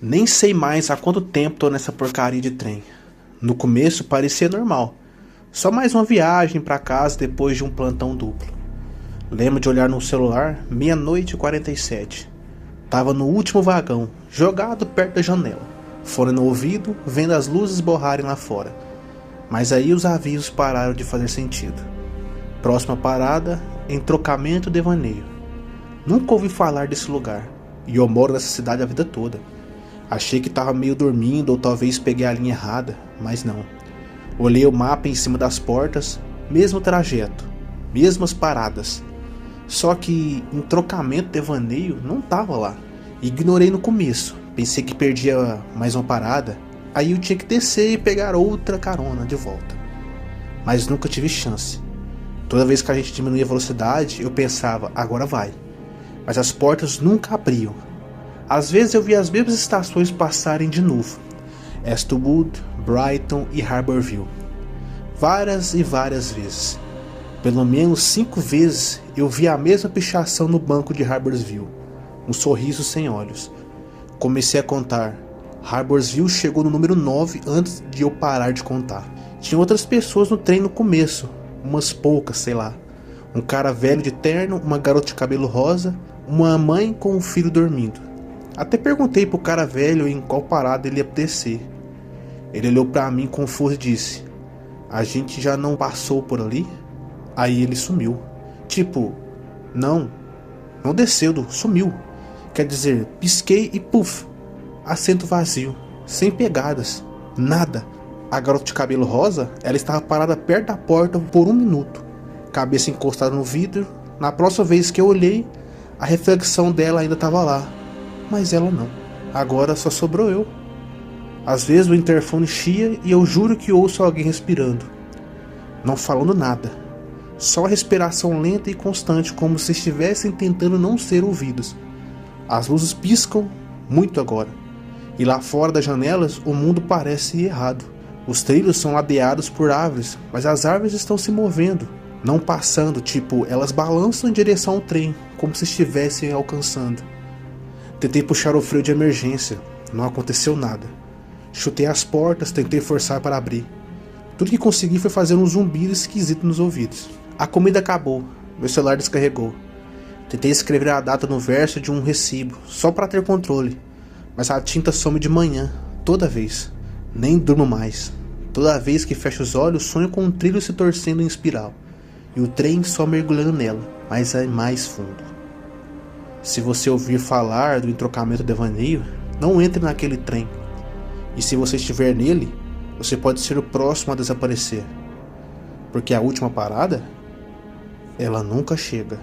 Nem sei mais há quanto tempo tô nessa porcaria de trem. No começo parecia normal. Só mais uma viagem pra casa depois de um plantão duplo. Lembro de olhar no celular, 00:47. Tava no último vagão, jogado perto da janela. Fone no ouvido, vendo as luzes borrarem lá fora. Mas aí os avisos pararam de fazer sentido. Próxima parada, Entrocamento Devaneio. Nunca ouvi falar desse lugar. E eu moro nessa cidade a vida toda. Achei que tava meio dormindo ou talvez peguei a linha errada, mas não. Olhei o mapa em cima das portas, mesmo trajeto, mesmas paradas. Só que Entrocamento Devaneio não tava lá. Ignorei no começo, pensei que perdia mais uma parada, aí eu tinha que descer e pegar outra carona de volta. Mas nunca tive chance. Toda vez que a gente diminuía a velocidade, eu pensava, agora vai. Mas as portas nunca abriam. Às vezes eu via as mesmas estações passarem de novo. Eastwood, Brighton e Harbourville. Várias e várias vezes. Pelo menos 5 vezes eu vi a mesma pichação no banco de Harbourville. Um sorriso sem olhos. Comecei a contar. Harbourville chegou no número 9 antes de eu parar de contar. Tinha outras pessoas no trem no começo. Umas poucas, sei lá. Um cara velho de terno, uma garota de cabelo rosa, uma mãe com um filho dormindo. Até perguntei pro cara velho em qual parada ele ia descer. Ele olhou pra mim confuso e disse: "A gente já não passou por ali?" Aí ele sumiu. Tipo, não desceu, sumiu. Quer dizer, pisquei e puf, assento vazio, sem pegadas, nada. A garota de cabelo rosa, ela estava parada perto da porta por 1 minuto, cabeça encostada no vidro. Na próxima vez que eu olhei, a reflexão dela ainda estava lá, mas ela não. Agora só sobrou eu. Às vezes o interfone chia e eu juro que ouço alguém respirando, não falando nada, só a respiração lenta e constante, como se estivessem tentando não ser ouvidos. As luzes piscam muito agora, e lá fora das janelas o mundo parece errado. Os trilhos são ladeados por árvores, mas as árvores estão se movendo, não passando, tipo, elas balançam em direção ao trem, como se estivessem alcançando. Tentei puxar o freio de emergência, não aconteceu nada. Chutei as portas, tentei forçar para abrir. Tudo que consegui foi fazer um zumbido esquisito nos ouvidos. A comida acabou, meu celular descarregou. Tentei escrever a data no verso de um recibo, só para ter controle, mas a tinta some de manhã, toda vez. Nem durmo mais. Toda vez que fecho os olhos, sonho com um trilho se torcendo em espiral, e o trem só mergulhando nela, mas é mais fundo. Se você ouvir falar do Entrocamento Devaneio, não entre naquele trem. E se você estiver nele, você pode ser o próximo a desaparecer. Porque a última parada, ela nunca chega.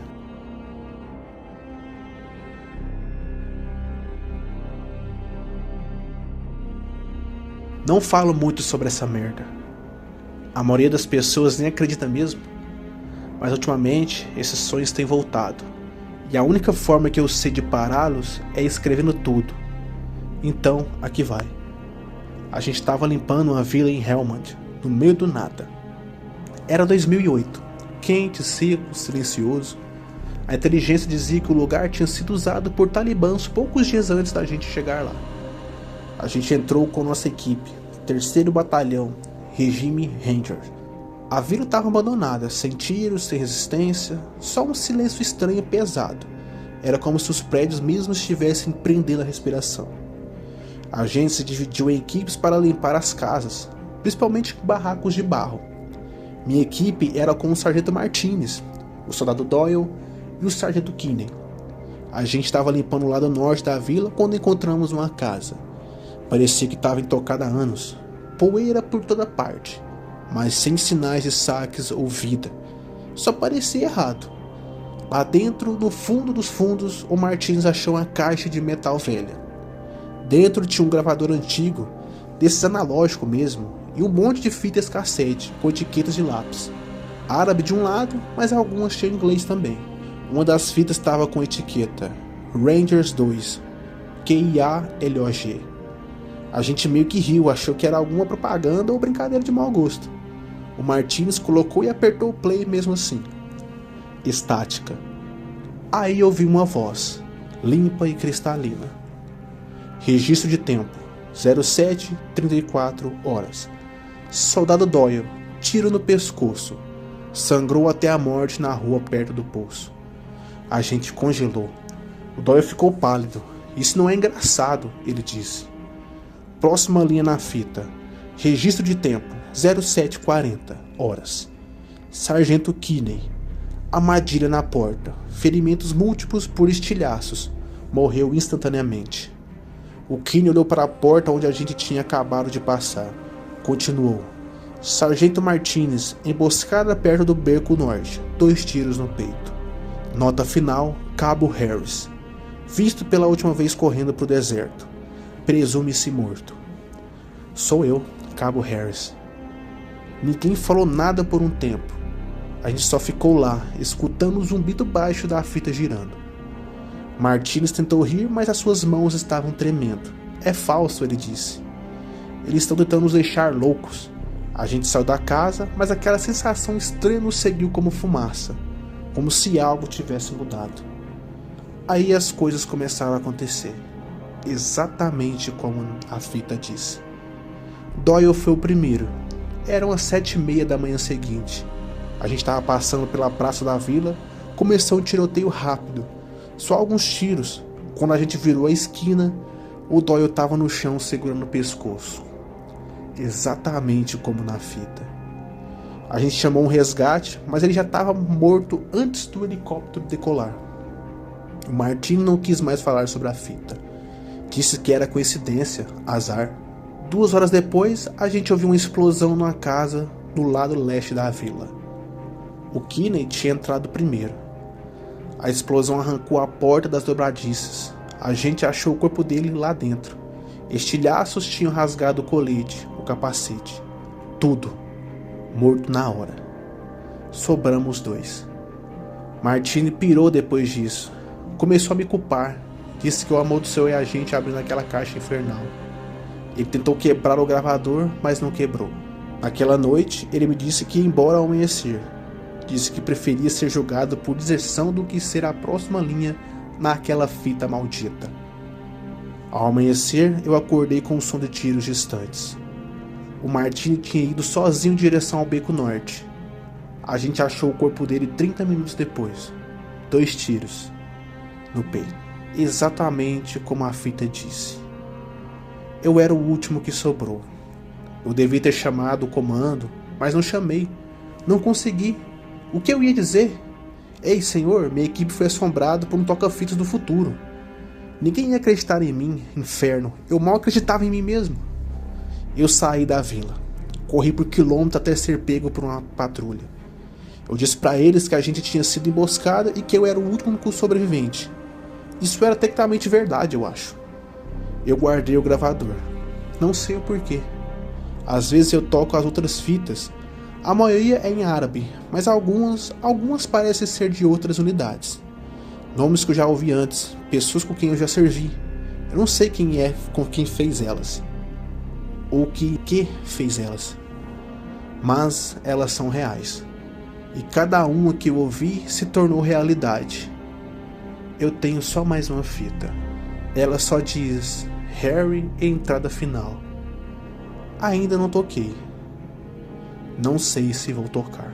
Não falo muito sobre essa merda. A maioria das pessoas nem acredita mesmo. Mas ultimamente, esses sonhos têm voltado. E a única forma que eu sei de pará-los é escrevendo tudo. Então, aqui vai. A gente estava limpando uma vila em Helmand, no meio do nada. Era 2008, quente, seco, silencioso. A inteligência dizia que o lugar tinha sido usado por talibãs poucos dias antes da gente chegar lá. A gente entrou com nossa equipe, 3º Batalhão, Regime Rangers. A vila estava abandonada, sem tiros, sem resistência, só um silêncio estranho e pesado. Era como se os prédios mesmo estivessem prendendo a respiração. A gente se dividiu em equipes para limpar as casas, principalmente barracos de barro. Minha equipe era com o Sargento Martinez, o Soldado Doyle e o Sargento Kinney. A gente estava limpando o lado norte da vila quando encontramos uma casa. Parecia que estava intocada há anos, poeira por toda parte, mas sem sinais de saques ou vida. Só parecia errado. Lá dentro, no fundo dos fundos, o Martins achou uma caixa de metal velha. Dentro tinha um gravador antigo, desses analógico mesmo, e um monte de fitas cassete com etiquetas de lápis. Árabe de um lado, mas algumas tinham inglês também. Uma das fitas estava com etiqueta Rangers 2, QIALOG. A gente meio que riu, achou que era alguma propaganda ou brincadeira de mau gosto. O Martins colocou e apertou o play mesmo assim. Estática. Aí ouvi uma voz, limpa e cristalina. Registro de tempo: 07:34 horas. Soldado Doyle, tiro no pescoço. Sangrou até a morte na rua perto do poço. A gente congelou. O Doyle ficou pálido. Isso não é engraçado, ele disse. Próxima linha na fita. Registro de tempo: 07:40 horas. Sargento Kinney. Armadilha na porta. Ferimentos múltiplos por estilhaços. Morreu instantaneamente. O Kinney olhou para a porta onde a gente tinha acabado de passar. Continuou. Sargento Martinez, emboscada perto do beco norte. 2 tiros no peito. Nota final: Cabo Harris. Visto pela última vez correndo para o deserto. Presume-se morto. Sou eu, Cabo Harris. Ninguém falou nada por um tempo. A gente só ficou lá, escutando o zumbido baixo da fita girando. Martinez tentou rir, mas as suas mãos estavam tremendo. É falso, ele disse. Eles estão tentando nos deixar loucos. A gente saiu da casa, mas aquela sensação estranha nos seguiu como fumaça, como se algo tivesse mudado. Aí as coisas começaram a acontecer, exatamente como a fita disse. Doyle foi o primeiro. Eram as 7:30 da manhã seguinte. A gente estava passando pela praça da vila. Começou um tiroteio rápido. Só alguns tiros. Quando a gente virou a esquina, o Doyle estava no chão segurando o pescoço. Exatamente como na fita. A gente chamou um resgate, mas ele já estava morto antes do helicóptero decolar. O Martin não quis mais falar sobre a fita. Disse que era coincidência, azar. 2 horas depois, a gente ouviu uma explosão numa casa do lado leste da vila. O Kinney tinha entrado primeiro. A explosão arrancou a porta das dobradiças. A gente achou o corpo dele lá dentro. Estilhaços tinham rasgado o colete, o capacete. Tudo. Morto na hora. Sobramos 2. Martini pirou depois disso. Começou a me culpar. Disse que eu amaldiçoei a gente abrindo aquela caixa infernal. Ele tentou quebrar o gravador, mas não quebrou. Naquela noite, ele me disse que ia embora ao amanhecer. Disse que preferia ser julgado por deserção do que ser a próxima linha naquela fita maldita. Ao amanhecer, eu acordei com o som de tiros distantes. O Martini tinha ido sozinho em direção ao beco norte. A gente achou o corpo dele 30 minutos depois. 2 tiros no peito. Exatamente como a fita disse. Eu era o último que sobrou. Eu devia ter chamado o comando, mas não chamei. Não consegui. O que eu ia dizer? Ei, senhor, minha equipe foi assombrada por um toca-fitas do futuro. Ninguém ia acreditar em mim, inferno. Eu mal acreditava em mim mesmo. Eu saí da vila. Corri por quilômetros até ser pego por uma patrulha. Eu disse para eles que a gente tinha sido emboscada e que eu era o único sobrevivente. Isso era tecnicamente verdade, eu acho. Eu guardei o gravador. Não sei o porquê. Às vezes eu toco as outras fitas. A maioria é em árabe, mas algumas parecem ser de outras unidades. Nomes que eu já ouvi antes, pessoas com quem eu já servi. Eu não sei quem é com quem fez elas. Ou que fez elas. Mas elas são reais. E cada uma que eu ouvi se tornou realidade. Eu tenho só mais uma fita. Ela só diz Harry, entrada final. Ainda não toquei. Não sei se vou tocar.